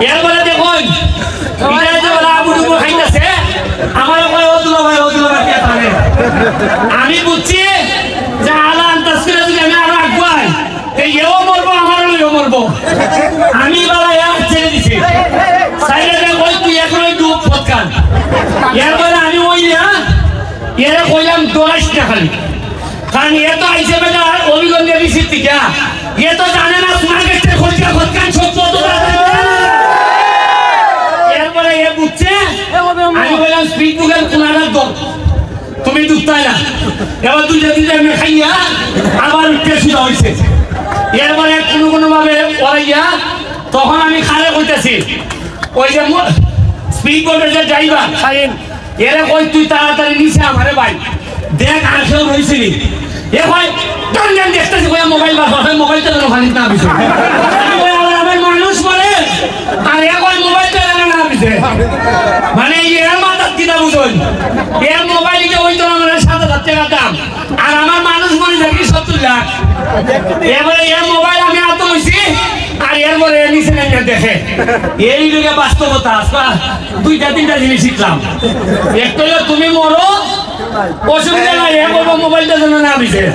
এরপরে দেখুন এটা যে ওরা আবুডুবু খাইতেছে আমার কয় ওদুলা ভাই কে তারে আমি বুঝছি যে আলা আন্তাজ করে যদি আমি আরো আগুয়াই এও মরবো আমারও লইও মরবো আমি বালা ছেড়ে দিছি সাইডে কই তুই এখনই ডুব ফটকান এরপরে আমি ওই এরা কইলাম দোয়াস না খালি কারণ এ তো আইসে বেটা অভিগঞ্জে রিসিট থেকে এ তো জানে না সোনা গেছে খোঁজকা খোঁজকান সব কত এরপরে এ বুঝছে আমি বললাম স্পিড বুকের কোনাটা দর তুমি ডুবতাই না এবার দুইটা দিন আমি খাইয়া আবার উঠতে শুরু হয়েছে এরপরে কোনো ভাবে পড়াইয়া তখন আমি খারে কইতেছি ওই যে স্পিড বোটের যে ড্রাইভার সাইন এরা কই তুই তাড়াতাড়ি নিচে আমারে ভাই দেখ আসেও রইছিলি এ ভাই গান দেখতেছি কই মোবাইল বার মোবাইলটা যেন খালি না বিষয় আমার মানুষ বলে আর এ কই মোবাইলটা যেন না বিষয় মানে এর মাথা কিটা বুঝুন এর মোবাইল যে ওই তো আমার ৭,০০০ টাকা দাম আর আমার মানুষ মনে দেখি ৭০ লাখ এবারে এর মোবাইল আমি হাতে লইছি আর এরপরে নিচে না দেখে এই লোকে বাস্তবতা দুইটা তিনটা জিনিস শিখলাম একটা হলো তুমি মরো অসুবিধা নাই মোবাইলটা যেন না বিষয়